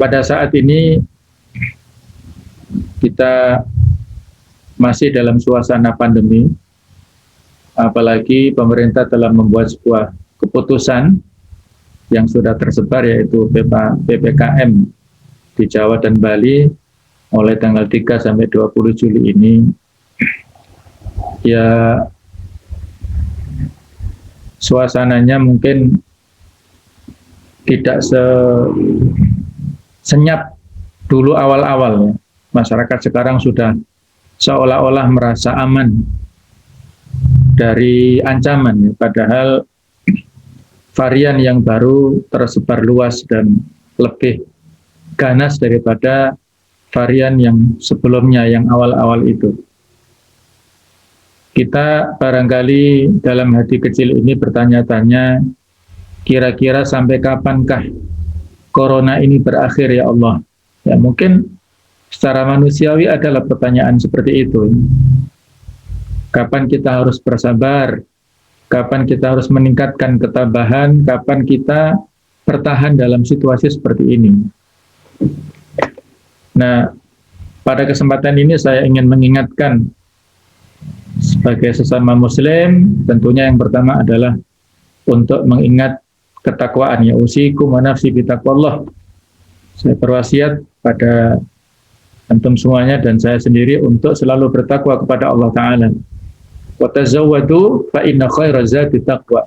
pada saat ini kita masih dalam suasana pandemi, apalagi pemerintah telah membuat sebuah keputusan yang sudah tersebar, yaitu PPKM di Jawa dan Bali mulai tanggal 3 sampai 20 Juli ini. Ya, suasananya mungkin tidak senyap dulu awal-awal ya. Masyarakat sekarang sudah seolah-olah merasa aman dari ancaman ya. Padahal varian yang baru tersebar luas dan lebih ganas daripada varian yang sebelumnya, yang awal-awal itu. Kita barangkali dalam hati kecil ini bertanya-tanya, kira-kira sampai kapankah corona ini berakhir ya Allah? Ya, mungkin secara manusiawi adalah pertanyaan seperti itu. Kapan kita harus bersabar? Kapan kita harus meningkatkan ketabahan? Kapan kita bertahan dalam situasi seperti ini? Nah, pada kesempatan ini saya ingin mengingatkan sebagai sesama muslim, tentunya yang pertama adalah untuk mengingat ketakwaan, ya usikum wa nafsi bitaqwallah. Saya berwasiat pada antum semuanya dan saya sendiri untuk selalu bertakwa kepada Allah Ta'ala. Wa tazawwadu fa inna khairaz zati taqwa.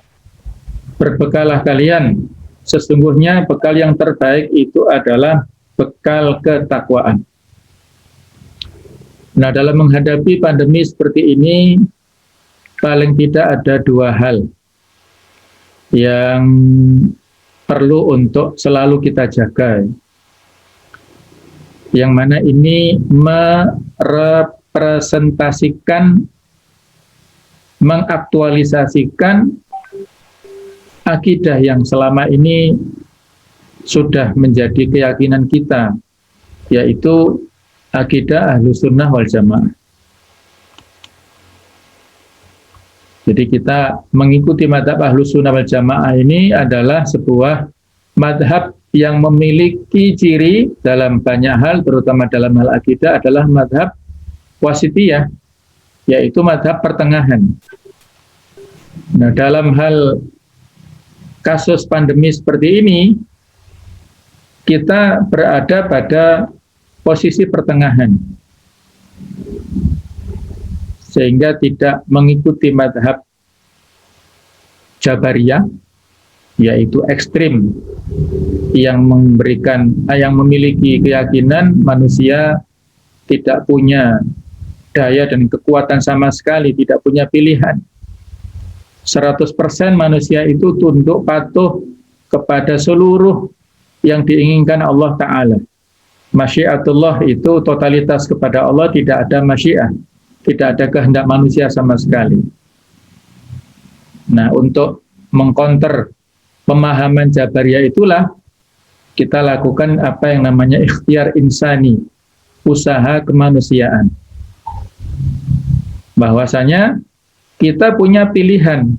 Berbekalah kalian, sesungguhnya bekal yang terbaik itu adalah bekal ketakwaan. Nah, dalam menghadapi pandemi seperti ini, paling tidak ada dua hal yang perlu untuk selalu kita jaga. Yang mana ini merepresentasikan, mengaktualisasikan akidah yang selama ini sudah menjadi keyakinan kita, yaitu akidah Ahlus Sunnah wal Jamaah. Jadi kita mengikuti madhab Ahlus Sunnah wal Jamaah ini adalah sebuah madhab yang memiliki ciri dalam banyak hal, terutama dalam hal akidah, adalah madhab wasitiyah, yaitu madhab pertengahan. Nah, dalam hal kasus pandemi seperti ini, kita berada pada posisi pertengahan, sehingga tidak mengikuti madhab Jabariyah, yaitu ekstrim, yang memiliki keyakinan manusia tidak punya daya dan kekuatan sama sekali, tidak punya pilihan. 100% manusia itu tunduk patuh kepada seluruh yang diinginkan Allah Ta'ala. Masyiatullah itu totalitas kepada Allah, tidak ada masyiah, tidak ada kehendak manusia sama sekali. Nah, untuk mengkonter pemahaman Jabariyah itulah kita lakukan apa yang namanya ikhtiar insani, usaha kemanusiaan. Bahwasanya kita punya pilihan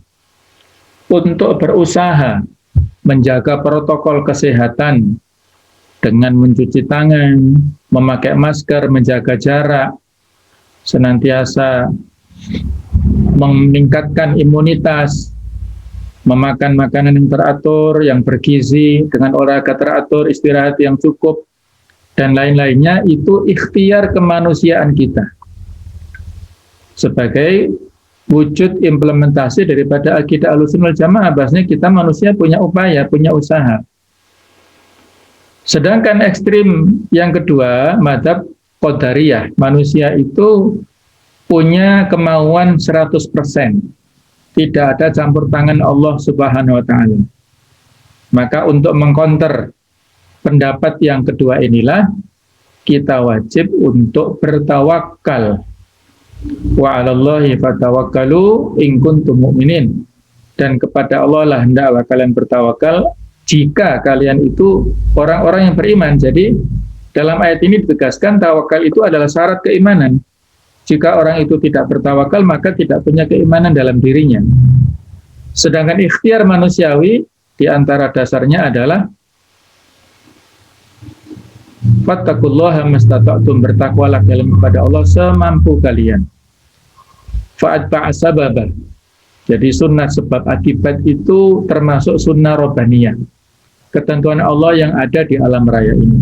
untuk berusaha menjaga protokol kesehatan dengan mencuci tangan, memakai masker, menjaga jarak, senantiasa meningkatkan imunitas, memakan makanan yang teratur, yang bergizi, dengan olahraga teratur, istirahat yang cukup, dan lain-lainnya. Itu ikhtiar kemanusiaan kita sebagai wujud implementasi daripada akidah Ahlussunnah wal Jamaah. Bahasanya kita manusia punya upaya, punya usaha. Sedangkan ekstrim yang kedua, madhab Qadariyah, manusia itu punya kemauan 100%. Tidak ada campur tangan Allah Subhanahu wa Ta'ala. Maka untuk mengkonter pendapat yang kedua inilah, kita wajib untuk bertawakal. Wa 'alallahi fatawakkalu in kuntum mu'minin. Dan kepada Allah lah hendaklah kalian bertawakal jika kalian itu orang-orang yang beriman. Jadi dalam ayat ini ditegaskan tawakal itu adalah syarat keimanan. Jika orang itu tidak bertawakal, maka tidak punya keimanan dalam dirinya. Sedangkan ikhtiar manusiawi di antara dasarnya adalah fattaqullaha mastata'tum, bertakwalah kalian kepada Allah semampu kalian. Fa'atba'a sababa. Jadi sunnah sebab akibat itu termasuk sunnah robbaniyah, ketentuan Allah yang ada di alam raya ini.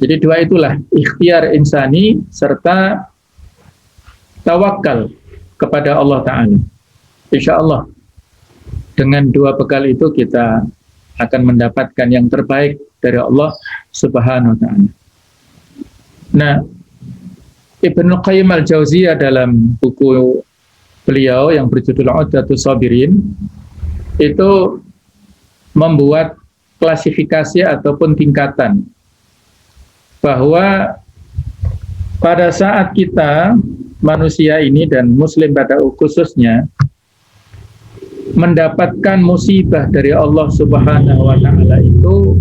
Jadi dua itulah, ikhtiar insani serta tawakal kepada Allah Ta'ala. Insya Allah dengan dua bekal itu kita akan mendapatkan yang terbaik dari Allah Subhanahu wa Ta'ala. Nah, Ibnu Qayyim al-Jauziyah dalam buku beliau yang berjudul Uddatus Sabirin itu membuat klasifikasi ataupun tingkatan bahwa pada saat kita manusia ini dan muslim pada khususnya mendapatkan musibah dari Allah Subhanahu wa Ta'ala itu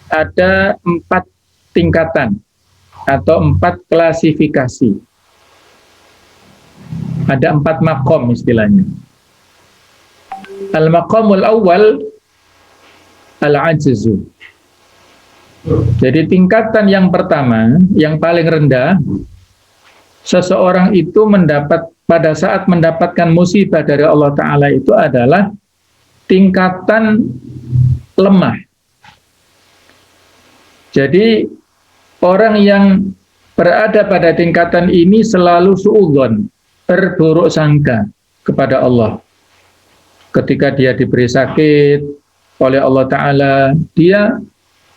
ada 4 tingkatan atau 4 klasifikasi. Ada 4 makom istilahnya. Al-maqamul awal al-ajzu. Jadi tingkatan yang pertama, yang paling rendah, seseorang itu pada saat mendapatkan musibah dari Allah Ta'ala itu adalah tingkatan lemah. Jadi orang yang berada pada tingkatan ini selalu suudzon, berburuk sangka kepada Allah. Ketika dia diberi sakit oleh Allah Ta'ala, dia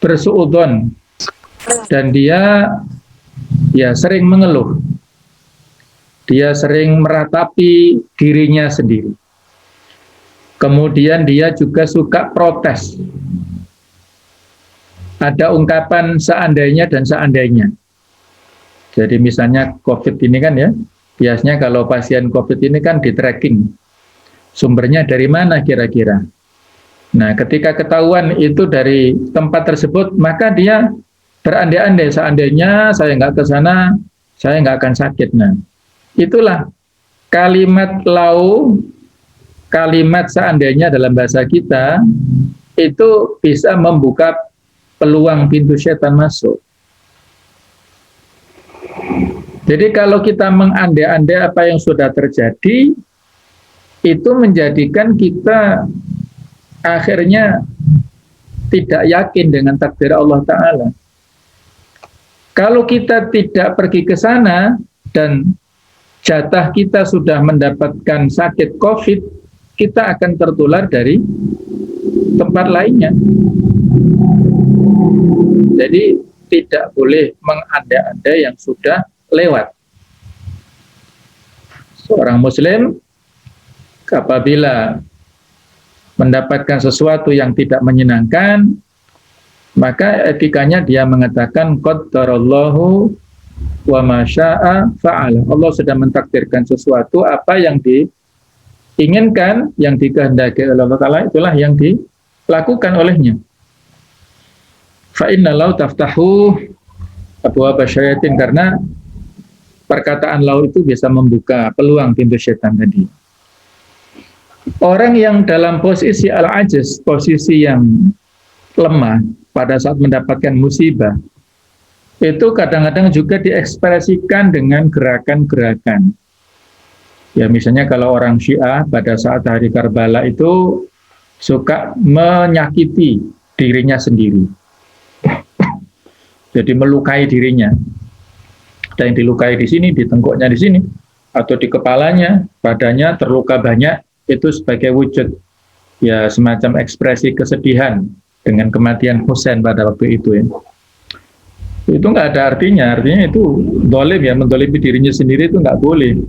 bersuudzon dan dia sering mengeluh. Dia sering meratapi dirinya sendiri. Kemudian dia juga suka protes. Ada ungkapan seandainya dan seandainya. Jadi misalnya COVID ini kan ya, biasanya kalau pasien COVID ini kan di-tracking. Sumbernya dari mana kira-kira? Nah, ketika ketahuan itu dari tempat tersebut, maka dia berandai-andai, seandainya saya nggak ke sana, saya nggak akan sakit. Nah, itulah kalimat lau, kalimat seandainya dalam bahasa kita, itu bisa membuka peluang pintu setan masuk. Jadi kalau kita mengandai-andai apa yang sudah terjadi, itu menjadikan kita akhirnya tidak yakin dengan takdir Allah Ta'ala. Kalau kita tidak pergi ke sana dan jatah kita sudah mendapatkan sakit COVID, kita akan tertular dari tempat lainnya. Jadi tidak boleh mengandai-andai yang sudah lewat. Seorang muslim apabila mendapatkan sesuatu yang tidak menyenangkan, maka etikanya dia mengatakan qaddarallahu wa ma syaa fa'ala. Allah sudah mentakdirkan sesuatu, apa yang diinginkan, yang dikehendaki oleh Allah Ta'ala, itulah yang dilakukan olehnya. Fa inna lau taftahu abwaaba syayatin, karena perkataan lau itu bisa membuka peluang pintu setan tadi. Orang yang dalam posisi al-ajiz, posisi yang lemah pada saat mendapatkan musibah, itu kadang-kadang juga diekspresikan dengan gerakan-gerakan. Ya, misalnya kalau orang Syiah pada saat hari Karbala itu suka menyakiti dirinya sendiri. Jadi melukai dirinya. Ada yang dilukai di sini, di tengkuknya di sini, atau di kepalanya, badannya terluka banyak. Itu sebagai wujud ya semacam ekspresi kesedihan dengan kematian Husain pada waktu itu ya. Itu nggak ada artinya itu dolim ya, mendolimi dirinya sendiri itu nggak boleh.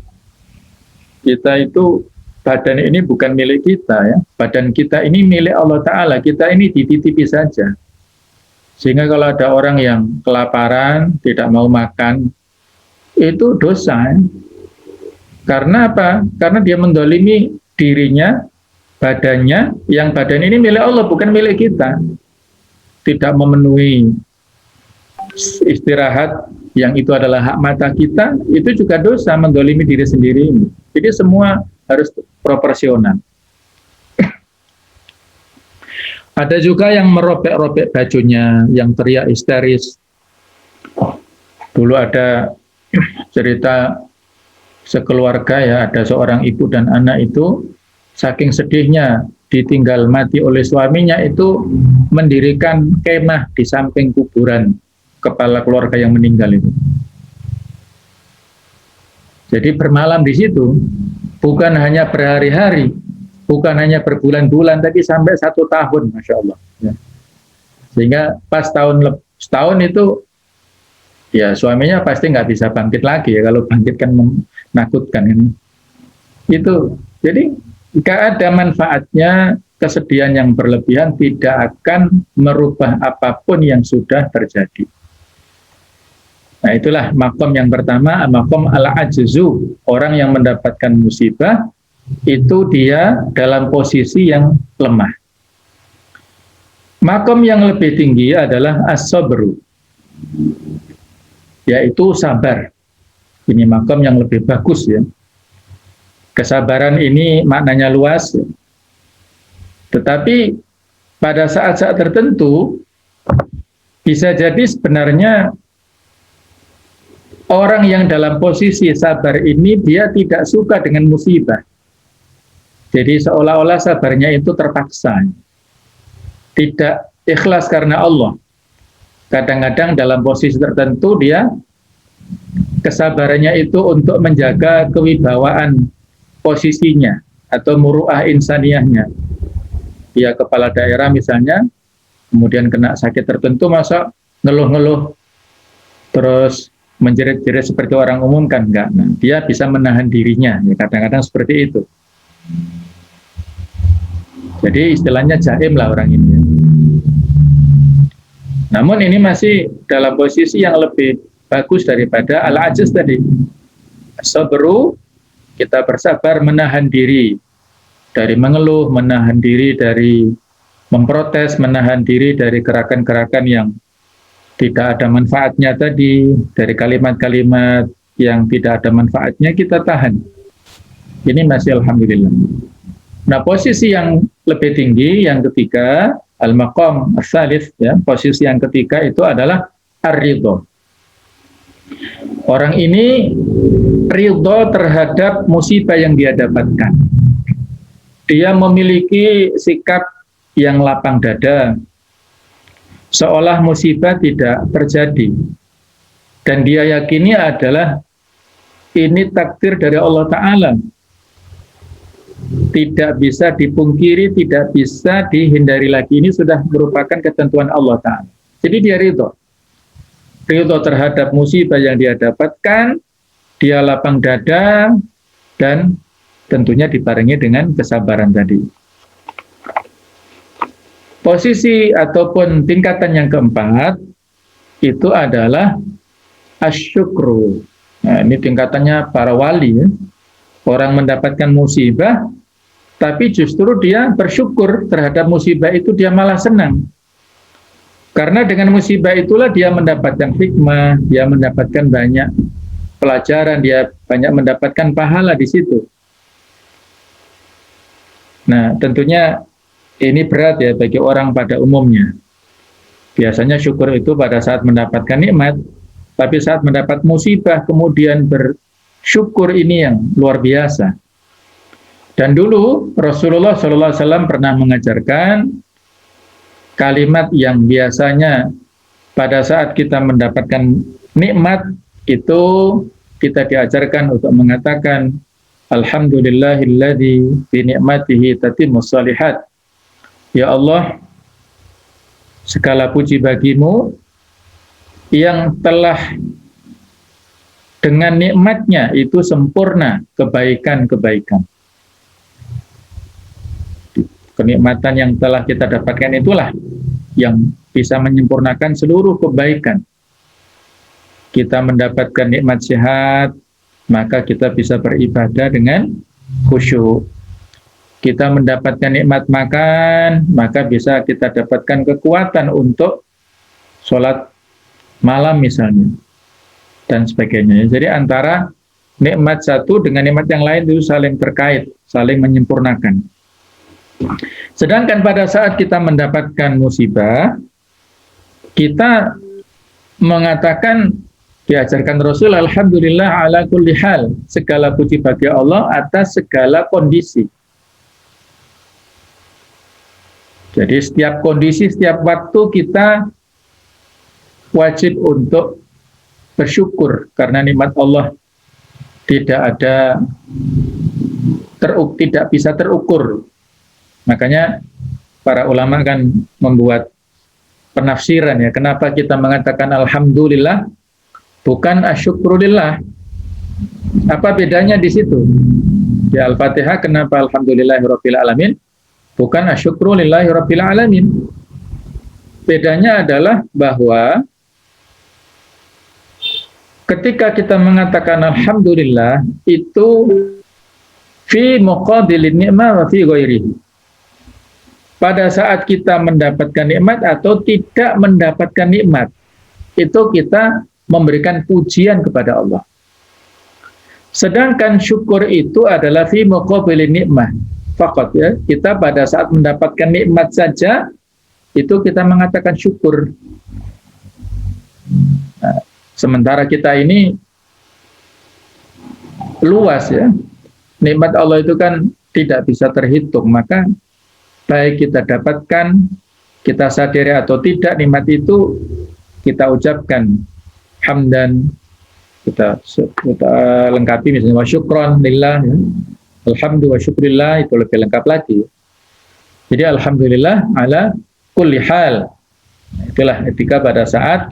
Kita itu, badan ini bukan milik kita ya, badan kita ini milik Allah Ta'ala, kita ini dititipi saja. Sehingga kalau ada orang yang kelaparan, tidak mau makan, itu dosa ya. Karena apa? Karena dia mendolimi dirinya, badannya, yang badan ini milik Allah, bukan milik kita. Tidak memenuhi istirahat, yang itu adalah hak mata kita, itu juga dosa, mendolimi diri sendiri. Jadi semua harus proporsional. Ada juga yang merobek-robek bajunya, yang teriak histeris. Dulu ada cerita sekeluarga ya, ada seorang ibu dan anak itu saking sedihnya ditinggal mati oleh suaminya itu mendirikan kemah di samping kuburan kepala keluarga yang meninggal itu. Jadi bermalam di situ bukan hanya berhari-hari, bukan hanya berbulan-bulan, tapi sampai 1 tahun, Masya Allah. Ya. Sehingga pas setahun itu, ya suaminya pasti nggak bisa bangkit lagi ya, kalau bangkit kan menakutkan ini. Itu, jadi jika ada manfaatnya, kesedihan yang berlebihan tidak akan merubah apapun yang sudah terjadi. Nah itulah makom yang pertama, makom al-ajzu, orang yang mendapatkan musibah, itu dia dalam posisi yang lemah. Makom yang lebih tinggi adalah as-sabru, yaitu sabar. Ini makom yang lebih bagus ya. Kesabaran ini maknanya luas, tetapi pada saat-saat tertentu bisa jadi sebenarnya orang yang dalam posisi sabar ini dia tidak suka dengan musibah. Jadi seolah-olah sabarnya itu terpaksa. Tidak ikhlas karena Allah. Kadang-kadang dalam posisi tertentu dia kesabarannya itu untuk menjaga kewibawaan posisinya atau muru'ah insaniyahnya. Dia kepala daerah misalnya, kemudian kena sakit tertentu, masa ngeluh-ngeluh terus menjerit-jerit seperti orang umum kan enggak. Nah, dia bisa menahan dirinya, ya kadang-kadang seperti itu. Jadi istilahnya jaim lah orang ini ya. Namun ini masih dalam posisi yang lebih bagus daripada al-ajiz tadi. Sabru, kita bersabar menahan diri dari mengeluh, menahan diri dari memprotes, menahan diri dari gerakan-gerakan yang tidak ada manfaatnya tadi, dari kalimat-kalimat yang tidak ada manfaatnya kita tahan. Ini masih alhamdulillah. Nah, posisi yang lebih tinggi, yang ketiga, al-maqam as-salif, ya, posisi yang ketiga itu adalah ar-ridho. Orang ini ridho terhadap musibah yang dia dapatkan. Dia memiliki sikap yang lapang dada, seolah musibah tidak terjadi. Dan dia yakini adalah ini takdir dari Allah Ta'ala. Tidak bisa dipungkiri, tidak bisa dihindari lagi. Ini sudah merupakan ketentuan Allah Ta'ala. Jadi dia ridho. Ridho terhadap musibah yang dia dapatkan, dia lapang dada, dan tentunya dibarengi dengan kesabaran tadi. Posisi ataupun tingkatan yang keempat, itu adalah asyukru. Nah, ini tingkatannya para wali ya. Orang mendapatkan musibah, tapi justru dia bersyukur terhadap musibah itu, dia malah senang. Karena dengan musibah itulah dia mendapatkan hikmah, dia mendapatkan banyak pelajaran, dia banyak mendapatkan pahala di situ. Nah, tentunya ini berat ya bagi orang pada umumnya. Biasanya syukur itu pada saat mendapatkan nikmat, tapi saat mendapat musibah kemudian bersyukur ini yang luar biasa. Dan dulu Rasulullah SAW pernah mengajarkan kalimat yang biasanya pada saat kita mendapatkan nikmat itu kita diajarkan untuk mengatakan alhamdulillahilladzi bi ni'matihi tatimmus shalihat. Ya Allah, segala puji bagimu yang telah dengan nikmatnya itu sempurna kebaikan-kebaikan. Kenikmatan yang telah kita dapatkan itulah yang bisa menyempurnakan seluruh kebaikan. Kita mendapatkan nikmat sehat, maka kita bisa beribadah dengan khusyuk. Kita mendapatkan nikmat makan, maka bisa kita dapatkan kekuatan untuk sholat malam misalnya, dan sebagainya. Jadi antara nikmat satu dengan nikmat yang lain itu saling terkait, saling menyempurnakan. Sedangkan pada saat kita mendapatkan musibah, kita mengatakan, diajarkan Rasul, alhamdulillah ala kulli hal, segala puji bagi Allah atas segala kondisi. Jadi setiap kondisi, setiap waktu kita wajib untuk bersyukur karena nikmat Allah tidak bisa terukur. Makanya para ulama kan membuat penafsiran ya, kenapa kita mengatakan alhamdulillah bukan asyukrulillah. Apa bedanya di situ? Di Al-Fatihah kenapa alhamdulillahirabbil alamin bukan asyukrulillahirabbil alamin? Bedanya adalah bahwa ketika kita mengatakan alhamdulillah itu fi muqabilin ni'mah wa fi ghairihi. Pada saat kita mendapatkan nikmat atau tidak mendapatkan nikmat, itu kita memberikan pujian kepada Allah. Sedangkan syukur itu adalah fi muqabilin ni'mah. Faqat ya, kita pada saat mendapatkan nikmat saja itu kita mengatakan syukur. Nah, sementara kita ini luas ya. Nikmat Allah itu kan tidak bisa terhitung, maka baik kita dapatkan, kita sadari atau tidak nikmat itu, kita ucapkan hamdan, kita lengkapi misalnya wa syukron lillah ya. Alhamdulillah wa syukrillah itu lebih lengkap lagi. Jadi alhamdulillah ala kulli hal. Itulah etika pada saat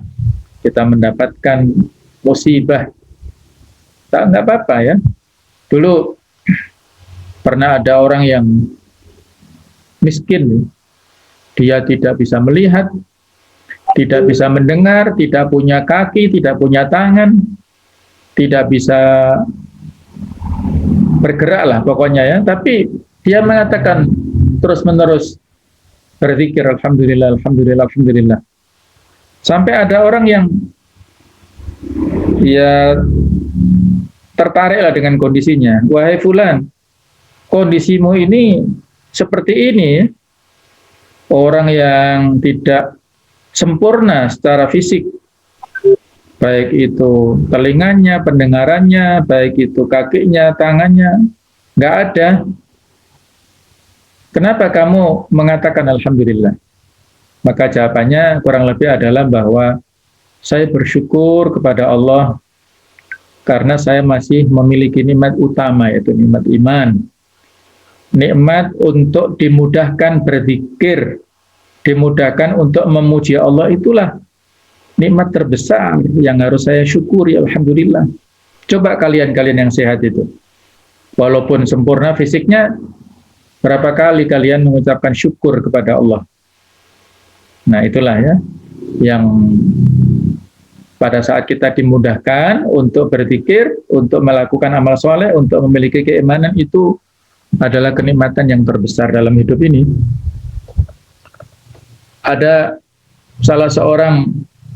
kita mendapatkan musibah. Enggak apa-apa ya. Dulu pernah ada orang yang miskin, dia tidak bisa melihat, tidak bisa mendengar, tidak punya kaki, tidak punya tangan, tidak bisa bergerak lah pokoknya ya, tapi dia mengatakan terus-menerus berzikir alhamdulillah, alhamdulillah, alhamdulillah. Sampai ada orang yang ya tertariklah dengan kondisinya. Wahai fulan, kondisimu ini seperti ini, orang yang tidak sempurna secara fisik, baik itu telinganya, pendengarannya, baik itu kakinya, tangannya, nggak ada. Kenapa kamu mengatakan alhamdulillah? Maka jawabannya kurang lebih adalah bahwa saya bersyukur kepada Allah karena saya masih memiliki nikmat utama, yaitu nikmat iman. Nikmat untuk dimudahkan berzikir, dimudahkan untuk memuji Allah, itulah nikmat terbesar yang harus saya syukuri, alhamdulillah. Coba kalian yang sehat itu, walaupun sempurna fisiknya, berapa kali kalian mengucapkan syukur kepada Allah? Nah itulah ya, yang pada saat kita dimudahkan untuk berzikir, untuk melakukan amal soleh, untuk memiliki keimanan, itu adalah kenikmatan yang terbesar dalam hidup ini. Ada salah seorang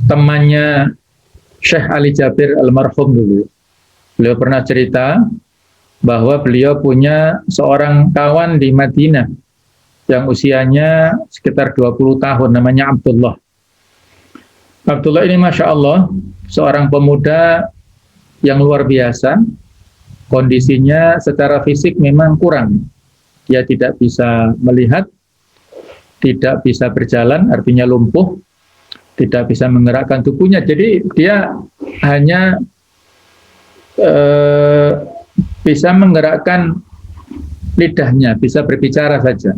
temannya Syekh Ali Jabir almarhum dulu. Beliau pernah cerita bahwa beliau punya seorang kawan di Madinah yang usianya sekitar 20 tahun, namanya Abdullah. Abdullah ini Masya Allah, seorang pemuda yang luar biasa. Kondisinya secara fisik memang kurang. Dia tidak bisa melihat, tidak bisa berjalan, artinya lumpuh, tidak bisa menggerakkan tubuhnya. Jadi dia hanya bisa menggerakkan lidahnya, bisa berbicara saja.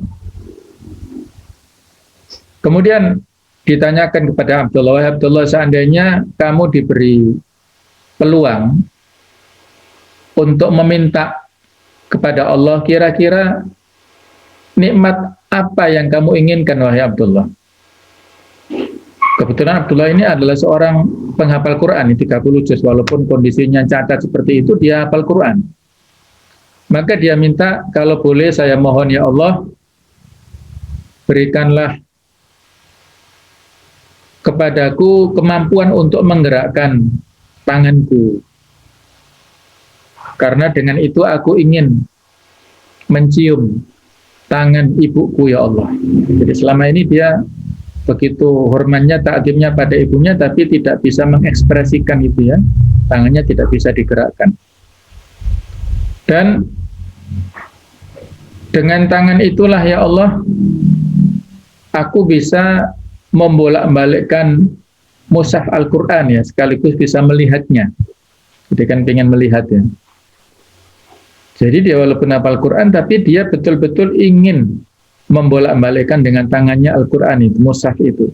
Kemudian ditanyakan kepada Abdullah, Abdullah, seandainya kamu diberi peluang untuk meminta kepada Allah, kira-kira nikmat apa yang kamu inginkan, wahai Abdullah? Kebetulan Abdullah ini adalah seorang penghafal Quran, 30 juz, walaupun kondisinya cacat seperti itu, dia hafal Quran. Maka dia minta, kalau boleh saya mohon ya Allah, berikanlah kepadaku kemampuan untuk menggerakkan tanganku. Karena dengan itu aku ingin mencium tangan ibuku ya Allah. Jadi selama ini dia begitu hormatnya, takdimnya pada ibunya, tapi tidak bisa mengekspresikan itu ya, tangannya tidak bisa digerakkan. Dan dengan tangan itulah ya Allah, aku bisa membolak-balikkan mushaf Al-Quran ya, sekaligus bisa melihatnya. Jadi kan pengen melihat ya. Jadi dia walaupun hafal Quran, tapi dia betul-betul ingin membolak-balikkan dengan tangannya Al-Quran itu, mushaf itu.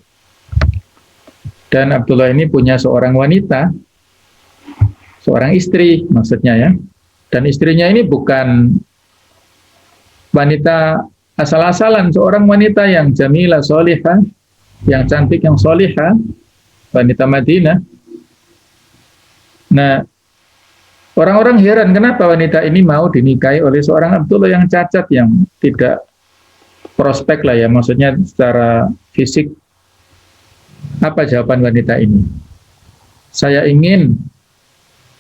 Dan Abdullah ini punya seorang wanita, seorang istri maksudnya ya. Dan istrinya ini bukan wanita asal-asalan, seorang wanita yang jamilah, solihah, yang cantik, yang solihah, wanita Madinah. Nah, orang-orang heran kenapa wanita ini mau dinikahi oleh seorang Abdullah yang cacat, yang tidak prospek lah ya, maksudnya secara fisik. Apa jawaban wanita ini? Saya ingin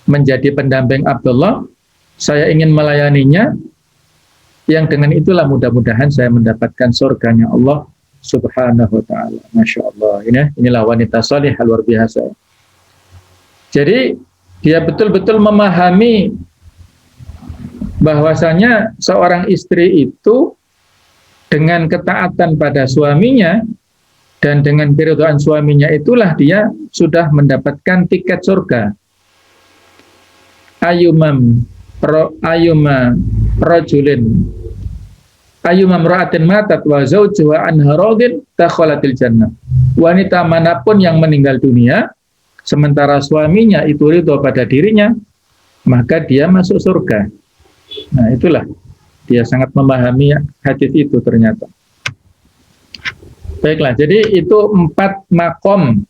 menjadi pendamping Abdullah, saya ingin melayaninya, yang dengan itulah mudah-mudahan saya mendapatkan surganya Allah Subhanahu wa ta'ala. Masya Allah, inilah wanita salihah luar biasa. Jadi dia betul-betul memahami bahwasanya seorang istri itu dengan ketaatan pada suaminya dan dengan keridhaan suaminya itulah dia sudah mendapatkan tiket surga. Ayyuma mra'atin matat wa zawjuha anha radin dakhalatil jannah. Wanita manapun yang meninggal dunia sementara suaminya itu ridho pada dirinya, maka dia masuk surga. Nah, itulah dia sangat memahami hadis itu ternyata. Baiklah, jadi itu 4 makom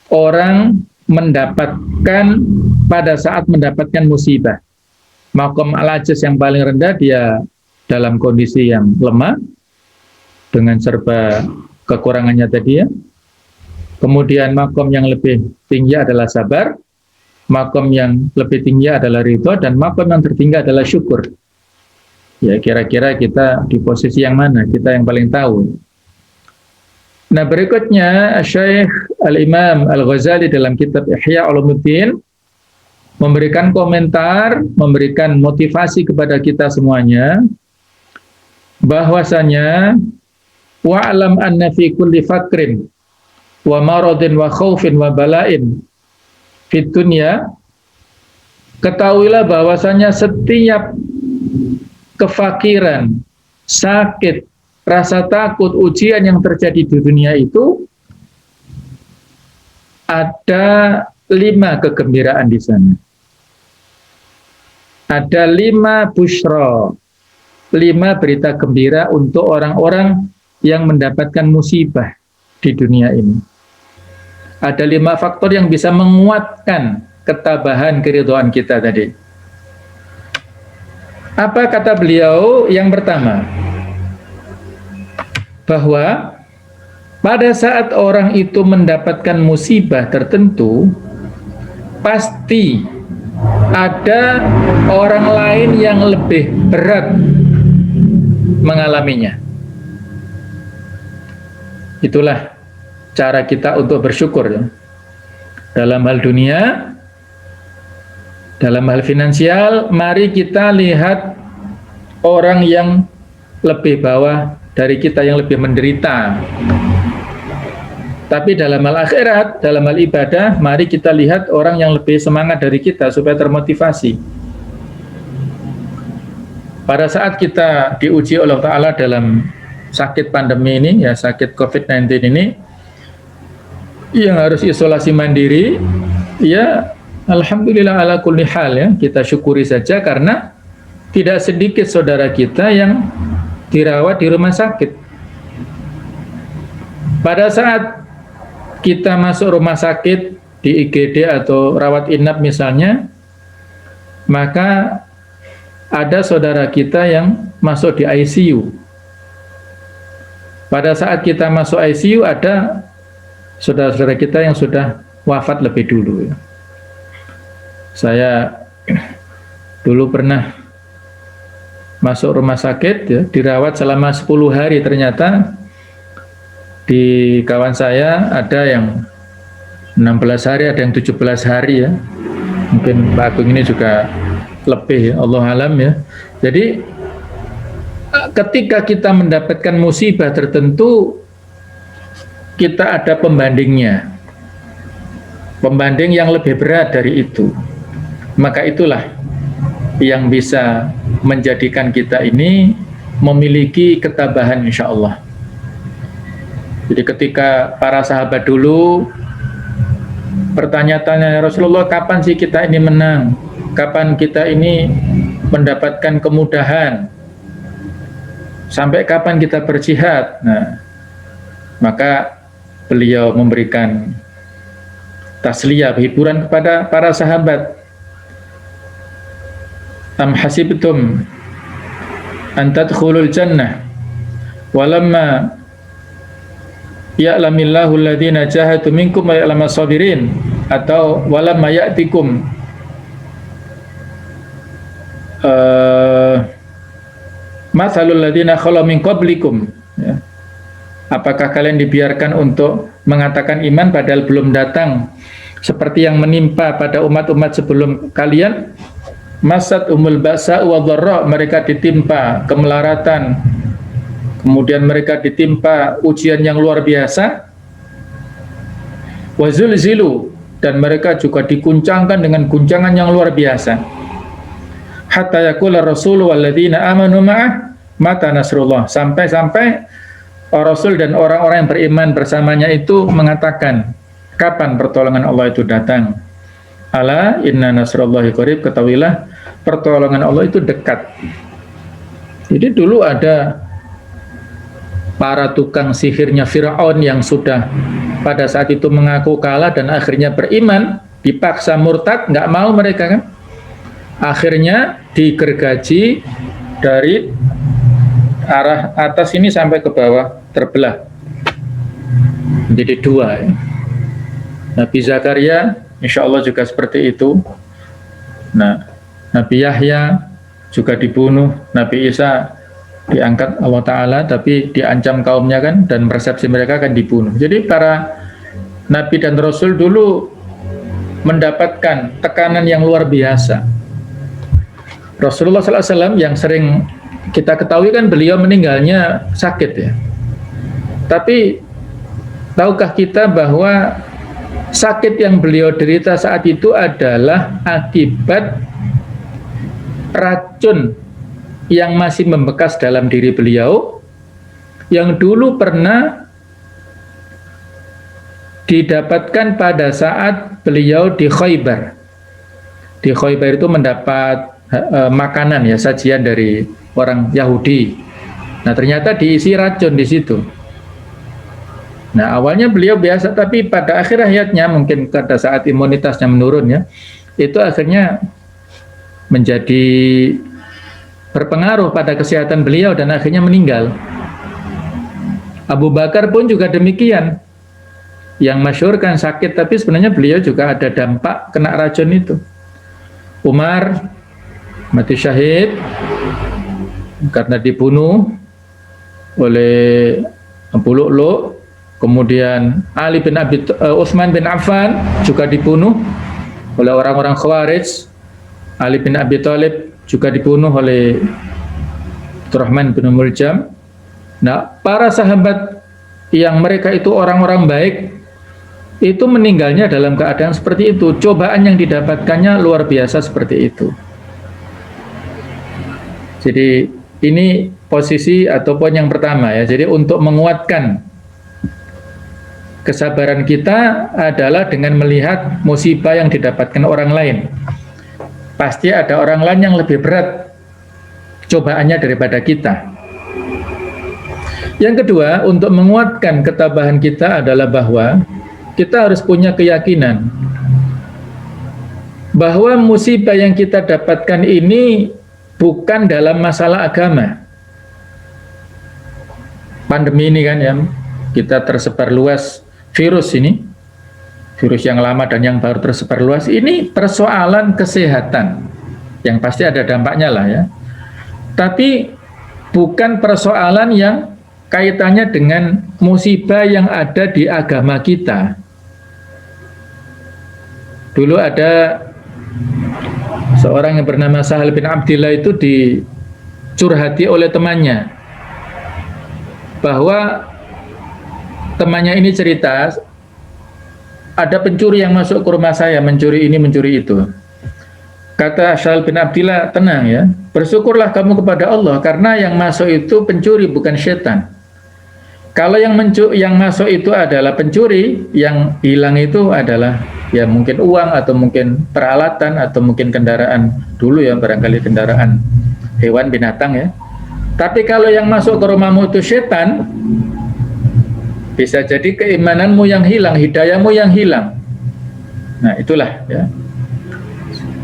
orang mendapatkan pada saat mendapatkan musibah. Makom al-ajiz yang paling rendah, dia dalam kondisi yang lemah dengan serba kekurangannya tadi ya. Kemudian makom yang lebih tinggi adalah sabar, makom yang lebih tinggi adalah ridho, dan makom yang tertinggi adalah syukur. Ya, kira-kira kita di posisi yang mana? Kita yang paling tahu. Nah, berikutnya Syekh Al-Imam Al-Ghazali dalam kitab Ihya Ulumuddin memberikan komentar, memberikan motivasi kepada kita semuanya bahwasanya wa'lam anna fi kulli fakrin wa maradin wa khaufin wa bala'in fid dunya, ketahuilah bahwasanya setiap kefakiran, sakit, rasa takut, ujian yang terjadi di dunia itu ada 5 kegembiraan di sana. Ada 5 busyra, 5 berita gembira untuk orang-orang yang mendapatkan musibah di dunia ini. Ada 5 faktor yang bisa menguatkan ketabahan keridhaan kita tadi. Apa kata beliau? Yang pertama, bahwa pada saat orang itu mendapatkan musibah tertentu, pasti ada orang lain yang lebih berat mengalaminya. Itulah cara kita untuk bersyukur ya. Dalam hal dunia, dalam hal finansial, mari kita lihat orang yang lebih bawah dari kita, yang lebih menderita. Tapi dalam hal akhirat, dalam hal ibadah, mari kita lihat orang yang lebih semangat dari kita supaya termotivasi. Pada saat kita diuji oleh Allah Ta'ala dalam sakit pandemi ini, ya sakit COVID-19 ini, yang harus isolasi mandiri, ya alhamdulillah ala kulli hal ya, kita syukuri saja karena tidak sedikit saudara kita yang dirawat di rumah sakit. Pada saat kita masuk rumah sakit di IGD atau rawat inap misalnya, maka ada saudara kita yang masuk di ICU. Pada saat kita masuk ICU, ada saudara-saudara kita yang sudah wafat lebih dulu. Saya dulu pernah masuk rumah sakit ya, dirawat selama 10 hari. Ternyata di kawan saya ada yang 16 hari, ada yang 17 hari ya. Mungkin Pak Agung ini juga lebih ya, Allah alam ya. Jadi ketika kita mendapatkan musibah tertentu, kita ada pembandingnya, pembanding yang lebih berat dari itu. Maka itulah yang bisa menjadikan kita ini memiliki ketabahan insya Allah. Jadi ketika para sahabat dulu bertanya-tanya, Rasulullah, kapan sih kita ini menang? Kapan kita ini mendapatkan kemudahan? Sampai kapan kita berjihad? Nah, maka beliau memberikan tasliyah, hiburan kepada para sahabat. Am hasibtum an tadkhulul jannah walamma ya'lamillahu alladhina jahadu minkum wa ya'lamas sabirin, atau walamma ya'tikum mathalul ladzina khala min qablikum, ya. Apakah kalian dibiarkan untuk mengatakan iman padahal belum datang seperti yang menimpa pada umat-umat sebelum kalian? Masat umul ba'sa wa dharra, mereka ditimpa kemelaratan, kemudian mereka ditimpa ujian yang luar biasa. Wa zulzilu, dan mereka juga diguncangkan dengan guncangan yang luar biasa. Hatta yaqula rasulu walladzina amanu ma'ah mata nasrullah, sampai-sampai Rasul dan orang-orang yang beriman bersamanya itu mengatakan, kapan pertolongan Allah itu datang? Ala inna nasrullahi qarib, ketahuilah pertolongan Allah itu dekat. Jadi dulu ada para tukang sihirnya Fir'aun yang sudah pada saat itu mengaku kalah dan akhirnya beriman, dipaksa murtad, nggak mau mereka kan. Akhirnya digergaji dari arah atas ini sampai ke bawah, terbelah menjadi dua ya. Nabi Zakaria insya Allah juga seperti itu. Nah, Nabi Yahya juga dibunuh, Nabi Isa diangkat Allah Ta'ala tapi diancam kaumnya kan, dan persepsi mereka akan dibunuh. Jadi para Nabi dan Rasul dulu mendapatkan tekanan yang luar biasa. Rasulullah SAW yang sering kita ketahui kan beliau meninggalnya sakit ya. Tapi tahukah kita bahwa sakit yang beliau derita saat itu adalah akibat racun yang masih membekas dalam diri beliau, yang dulu pernah didapatkan pada saat beliau di Khaybar. Di Khaybar itu mendapat makanan ya, sajian dari orang Yahudi. Nah, ternyata diisi racun di situ. Nah, awalnya beliau biasa, tapi pada akhir hayatnya mungkin pada saat imunitasnya menurun ya, itu akhirnya menjadi berpengaruh pada kesehatan beliau dan akhirnya meninggal. Abu Bakar pun juga demikian, yang masyhur kan sakit, tapi sebenarnya beliau juga ada dampak kena racun itu. Umar mati syahid karena dibunuh oleh Abu Lu'lu'. Kemudian Ali bin Utsman bin Affan juga dibunuh oleh orang-orang Khawarij. Ali bin Abi Thalib juga dibunuh oleh Abdurrahman bin Muljam. Nah, para sahabat yang mereka itu orang-orang baik itu meninggalnya dalam keadaan seperti itu. Cobaan yang didapatkannya luar biasa seperti itu. Jadi ini posisi atau poin yang pertama ya. Jadi untuk menguatkan kesabaran kita adalah dengan melihat musibah yang didapatkan orang lain. Pasti ada orang lain yang lebih berat cobaannya daripada kita. Yang kedua, untuk menguatkan ketabahan kita adalah bahwa kita harus punya keyakinan bahwa musibah yang kita dapatkan ini bukan dalam masalah agama. Pandemi ini kan ya, kita tersebar luas virus ini, virus yang lama dan yang baru tersebar luas, ini persoalan kesehatan yang pasti ada dampaknya lah ya. Tapi bukan persoalan yang kaitannya dengan musibah yang ada di agama kita. Dulu ada seorang yang bernama Sahal bin Abdillah itu dicurhati oleh temannya, bahwa temannya ini cerita, ada pencuri yang masuk ke rumah saya, mencuri ini, mencuri itu. Kata Sahal bin Abdillah, tenang ya, bersyukurlah kamu kepada Allah, karena yang masuk itu pencuri, bukan setan. Kalau yang masuk itu adalah pencuri, yang hilang itu adalah ya mungkin uang, atau mungkin peralatan, atau mungkin kendaraan dulu ya, barangkali kendaraan hewan, binatang ya. Tapi kalau yang masuk ke rumahmu itu setan, bisa jadi keimananmu yang hilang, hidayahmu yang hilang. Nah itulah ya.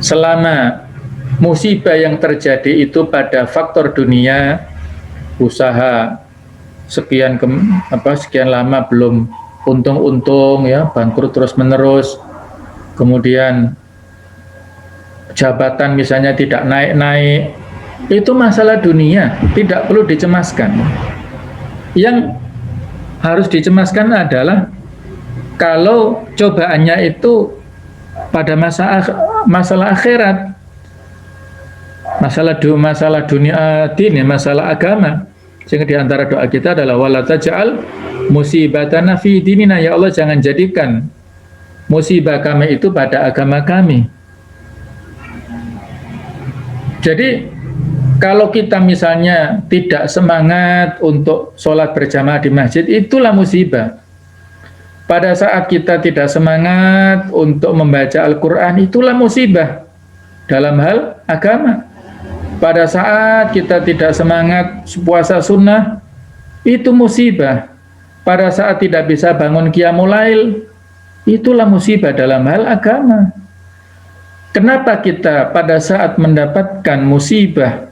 Selama musibah yang terjadi itu pada faktor dunia, usaha sekian lama belum untung-untung ya, bangkrut terus-menerus, kemudian jabatan misalnya tidak naik-naik, itu masalah dunia, tidak perlu dicemaskan. Yang harus dicemaskan adalah kalau cobaannya itu pada masalah akhirat, masalah dunia din, masalah agama. Sehingga di antara doa kita adalah wala taj'al musibatana fi dinina, ya Allah jangan jadikan musibah kami itu pada agama kami. Jadi kalau kita misalnya tidak semangat untuk sholat berjamaah di masjid, itulah musibah. Pada saat kita tidak semangat untuk membaca Al-Quran, itulah musibah dalam hal agama. Pada saat kita tidak semangat puasa sunnah, itu musibah. Pada saat tidak bisa bangun qiyamul lail, itulah musibah dalam hal agama. Kenapa kita pada saat mendapatkan musibah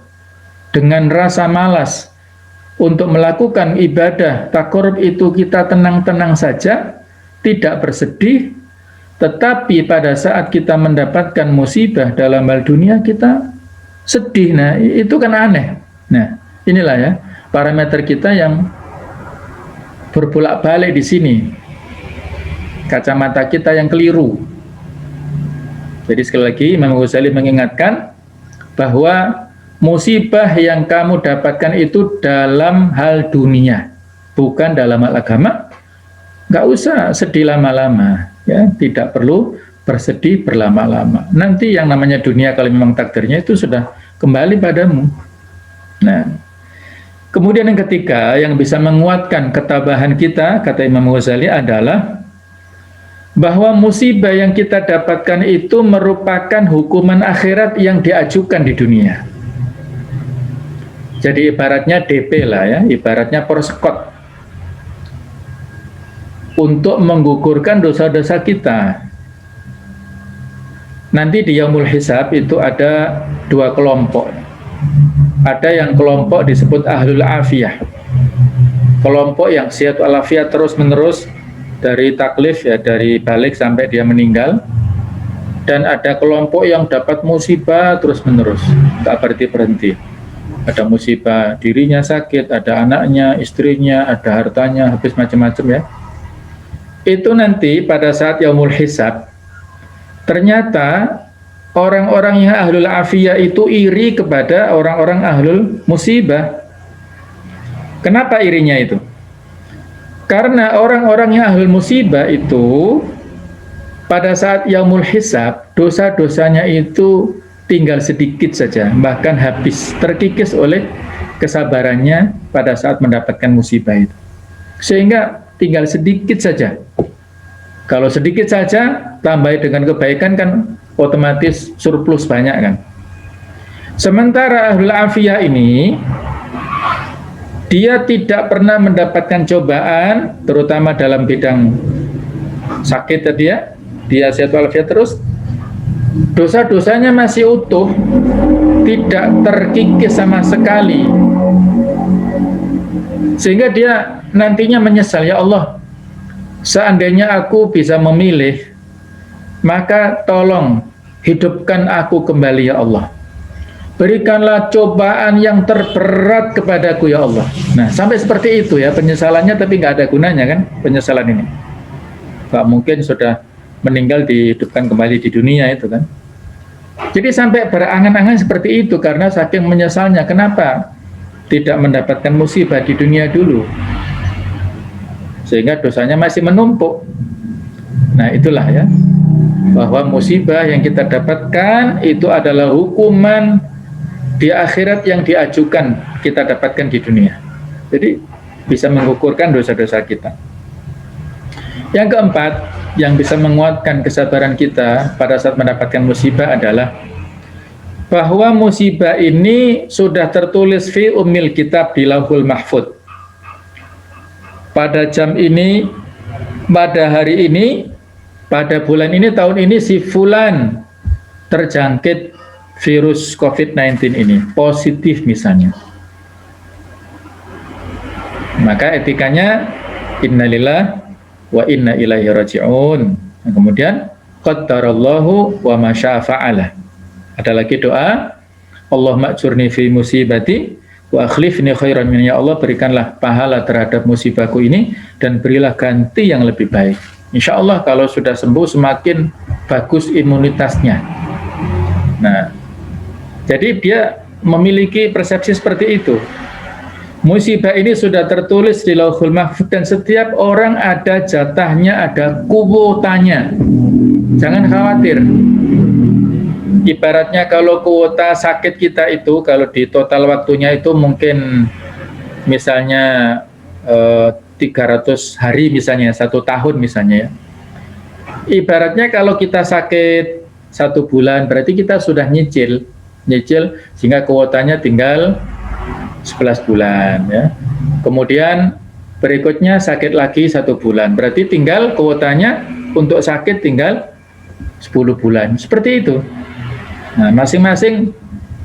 dengan rasa malas untuk melakukan ibadah taqarrub itu kita tenang-tenang saja, tidak bersedih, tetapi pada saat kita mendapatkan musibah dalam hal dunia kita sedih? Nah itu kan aneh. Nah inilah ya parameter kita yang berbolak-balik di sini, kacamata kita yang keliru. Jadi sekali lagi Imam Ghazali mengingatkan bahwa musibah yang kamu dapatkan itu dalam hal dunia, bukan dalam hal agama. Nggak usah sedih lama-lama, ya, tidak perlu bersedih berlama-lama. Nanti yang namanya dunia kalau memang takdirnya itu sudah kembali padamu. Nah, kemudian yang ketiga yang bisa menguatkan ketabahan kita, kata Imam Ghazali, adalah bahwa musibah yang kita dapatkan itu merupakan hukuman akhirat yang diajukan di dunia. Jadi ibaratnya DP lah ya, ibaratnya persekot untuk menggugurkan dosa-dosa kita. Nanti di Yaumul Hisab itu ada dua kelompok. Ada yang kelompok disebut Ahlul Afiyah, kelompok yang sihat walafiat terus-menerus dari taklif ya, dari balik sampai dia meninggal. Dan ada kelompok yang dapat musibah terus-menerus, tak berhenti-berhenti. Ada musibah dirinya sakit, ada anaknya, istrinya, ada hartanya, habis macam-macam ya. Itu nanti pada saat Yaumul Hisab, ternyata orang-orang yang ahlul afiyah itu iri kepada orang-orang ahlul musibah. Kenapa irinya itu? Karena orang-orang yang ahlul musibah itu pada saat Yaumul Hisab, dosa-dosanya itu tinggal sedikit saja, bahkan habis, terkikis oleh kesabarannya pada saat mendapatkan musibah itu. Sehingga tinggal sedikit saja. Kalau sedikit saja, tambah dengan kebaikan kan otomatis surplus banyak kan. Sementara ahlul afiyah ini, dia tidak pernah mendapatkan cobaan, terutama dalam bidang sakit tadi ya, dia sehat walafiat terus, dosa-dosanya masih utuh, tidak terkikis sama sekali. Sehingga dia nantinya menyesal, ya Allah, seandainya aku bisa memilih, maka tolong hidupkan aku kembali ya Allah. berikanlah cobaan yang terberat kepadaku ya Allah. Nah, sampai seperti itu ya penyesalannya, tapi nggak ada gunanya kan penyesalan ini. Nggak mungkin sudah meninggal dihidupkan kembali di dunia itu kan. Jadi sampai berangan-angan seperti itu karena saking menyesalnya. Kenapa tidak mendapatkan musibah di dunia dulu? Sehingga dosanya masih menumpuk. Nah, itulah ya, bahwa musibah yang kita dapatkan itu adalah hukuman di akhirat yang diajukan kita dapatkan di dunia. Jadi bisa mengukurkan dosa-dosa kita. Yang keempat, yang bisa menguatkan kesabaran kita pada saat mendapatkan musibah adalah bahwa musibah ini sudah tertulis fi ummil kitab di Lauhul Mahfuz. Pada jam ini, pada hari ini, pada bulan ini, tahun ini si fulan terjangkit virus COVID-19 ini, positif misalnya. Maka etikanya innalillah wa inna ilaihi raji'un. Nah, kemudian qaddarallahu wa ma syaa fa'ala. Ada lagi doa, Allahumma ajurni fi musibati wa akhlifni khairan min, ya Allah berikanlah pahala terhadap musibahku ini dan berilah ganti yang lebih baik. Insya Allah kalau sudah sembuh semakin bagus imunitasnya. Nah, jadi dia memiliki persepsi seperti itu. Musibah ini sudah tertulis di Lauhul Mahfuz dan setiap orang ada jatahnya, ada kuotanya. Jangan khawatir. Ibaratnya kalau kuota sakit kita itu, kalau di total waktunya itu mungkin misalnya 300 hari misalnya, 1 tahun misalnya ya. Ibaratnya kalau kita sakit 1 bulan, berarti kita sudah nyicil sehingga kuotanya tinggal 11 bulan ya. Kemudian berikutnya sakit lagi 1 bulan, berarti tinggal kuotanya untuk sakit tinggal 10 bulan, seperti itu. Nah, masing-masing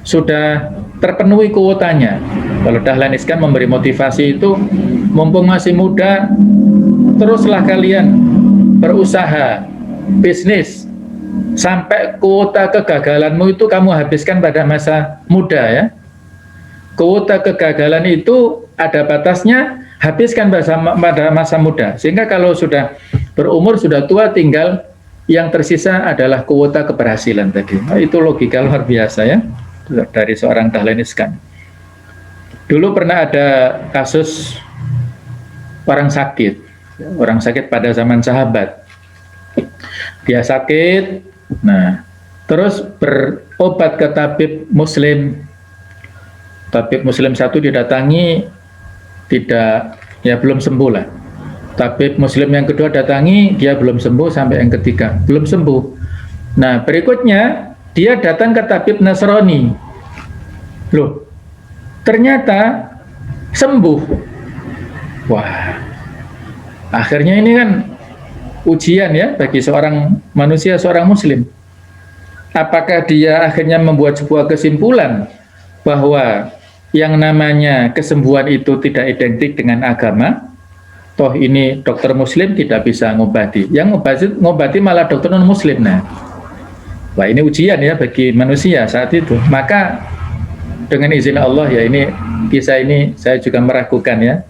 sudah terpenuhi kuotanya. Kalau Dahlan Iskan memberi motivasi itu, mumpung masih muda, teruslah kalian berusaha, bisnis, sampai kuota kegagalanmu itu kamu habiskan pada masa muda ya. Kuota kegagalan itu ada batasnya, habiskan pada masa muda. Sehingga kalau sudah berumur, sudah tua, tinggal yang tersisa adalah kuota keberhasilan tadi. Nah, itu logika luar biasa ya, dari seorang Dahlan Iskan. Dulu pernah ada kasus orang sakit pada zaman sahabat. Dia sakit, nah terus berobat ke tabib muslim. Tabib muslim satu didatangi, tidak, ya belum sembuh lah. Tabib muslim yang kedua datangi, dia belum sembuh, sampai yang ketiga belum sembuh. Nah berikutnya dia datang ke tabib Nasrani, loh ternyata sembuh. Wah, akhirnya ini kan ujian ya bagi seorang manusia, seorang muslim. Apakah dia akhirnya membuat sebuah kesimpulan bahwa yang namanya kesembuhan itu tidak identik dengan agama? Toh ini dokter muslim tidak bisa ngobati, yang ngobati malah dokter non muslim. Nah, wah ini ujian ya bagi manusia saat itu. Maka dengan izin Allah ya, ini kisah ini saya juga meragukan ya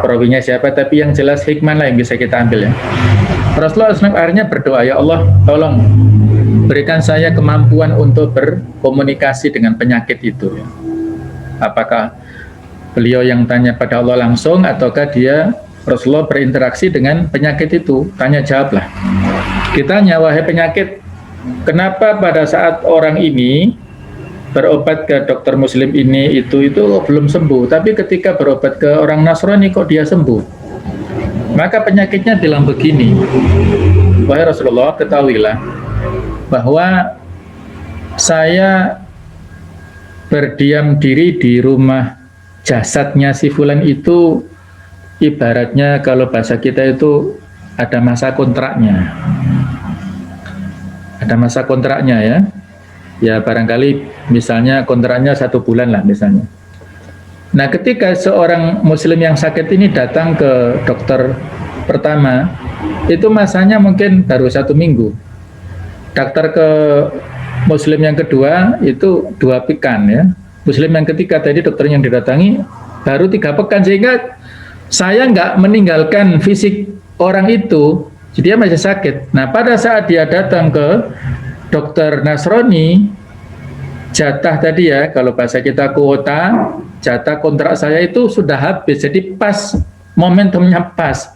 perawinya siapa, tapi yang jelas hikmah lah yang bisa kita ambil ya. Rasulullah SAW akhirnya berdoa, ya Allah tolong berikan saya kemampuan untuk berkomunikasi dengan penyakit itu ya. Apakah beliau yang tanya pada Allah langsung, ataukah dia Rasulullah berinteraksi dengan penyakit itu? Tanya jawablah. Kita tanya, wahai penyakit, kenapa pada saat orang ini berobat ke dokter muslim ini itu belum sembuh, tapi ketika berobat ke orang Nasrani kok dia sembuh? Maka penyakitnya bilang begini, wahai Rasulullah, ketahuilah bahwa saya berdiam diri di rumah jasadnya si fulan itu, ibaratnya kalau bahasa kita itu ada masa kontraknya. Ada masa kontraknya ya. Ya barangkali misalnya kontraknya 1 bulan lah misalnya. Nah ketika seorang muslim yang sakit ini datang ke dokter pertama, itu masanya mungkin baru 1 minggu. Dokter Muslim yang kedua itu 2 pekan ya. Muslim yang ketiga tadi dokter yang didatangi baru 3 pekan, sehingga saya nggak meninggalkan fisik orang itu, dia masih sakit. Nah pada saat dia datang ke dokter Nasrani, jatah tadi ya, kalau bahasa kita kuota, jatah kontrak saya itu sudah habis, jadi pas, momentumnya pas.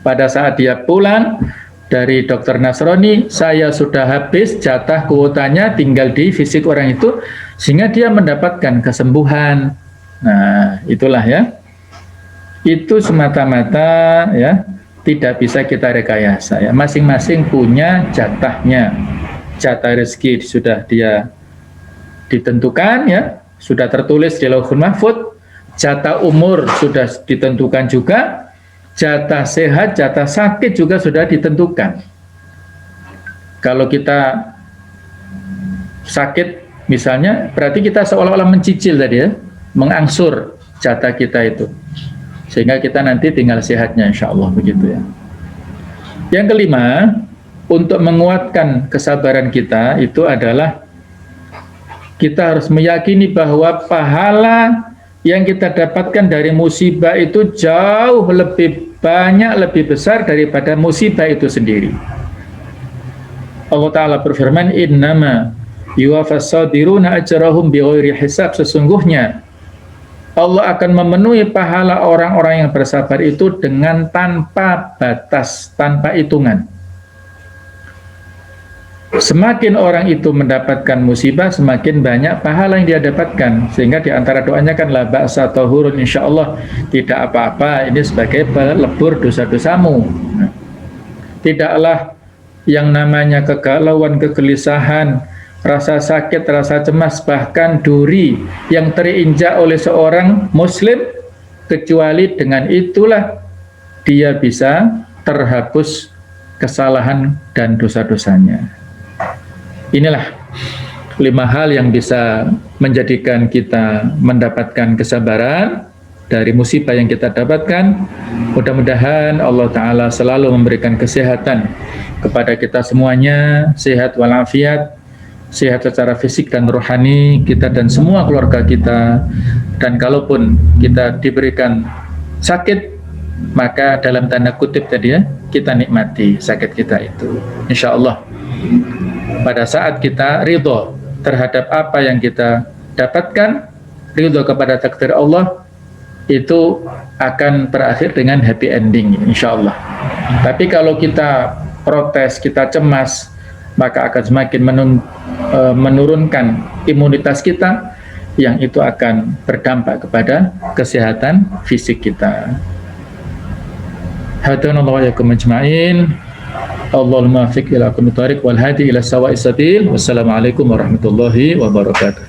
Pada saat dia pulang dari dokter Nasrani, saya sudah habis jatah kuotanya, tinggal di fisik orang itu, sehingga dia mendapatkan kesembuhan. Nah itulah ya, itu semata-mata ya tidak bisa kita rekayasa ya, masing-masing punya jatahnya. Jatah rezeki sudah dia ditentukan ya, sudah tertulis di Lauhul Mahfuz. Jatah umur sudah ditentukan juga, jatah sehat, jatah sakit juga sudah ditentukan. Kalau kita sakit misalnya, berarti kita seolah-olah mencicil tadi ya, mengangsur jatah kita itu, sehingga kita nanti tinggal sehatnya, insya Allah begitu ya. Yang kelima, untuk menguatkan kesabaran kita itu adalah kita harus meyakini bahwa pahala yang kita dapatkan dari musibah itu jauh lebih banyak, lebih besar daripada musibah itu sendiri. Allah Ta'ala berfirman, innama yuwaffas sabiruna ajrahum bighairi hisab, sesungguhnya Allah akan memenuhi pahala orang-orang yang bersabar itu dengan tanpa batas, tanpa hitungan. Semakin orang itu mendapatkan musibah, semakin banyak pahala yang dia dapatkan. Sehingga di antara doanya kan la ba'sa tahurun, insya Allah tidak apa-apa, ini sebagai pelebur dosa-dosamu. Tidaklah yang namanya kegalauan, kegelisahan, rasa sakit, rasa cemas, bahkan duri yang terinjak oleh seorang muslim, kecuali dengan itulah dia bisa terhapus kesalahan dan dosa-dosanya. Inilah 5 hal yang bisa menjadikan kita mendapatkan kesabaran dari musibah yang kita dapatkan. Mudah-mudahan Allah Ta'ala selalu memberikan kesehatan kepada kita semuanya, sehat walafiat, sehat secara fisik dan rohani, kita dan semua keluarga kita. Dan kalaupun kita diberikan sakit, maka dalam tanda kutip tadi ya, kita nikmati sakit kita itu, insya Allah. Pada saat kita ridho terhadap apa yang kita dapatkan, ridho kepada takdir Allah, itu akan berakhir dengan happy ending, insya Allah. Tapi kalau kita protes, kita cemas, maka akan semakin menurunkan imunitas kita, yang itu akan berdampak kepada kesehatan fisik kita. Hadanallahu wa iyyakum ajma'in. Allahumma fiq ila aqwamit thariq wal hadi ila sawa'is sabil. Wassalamualaikum warahmatullahi wabarakatuh.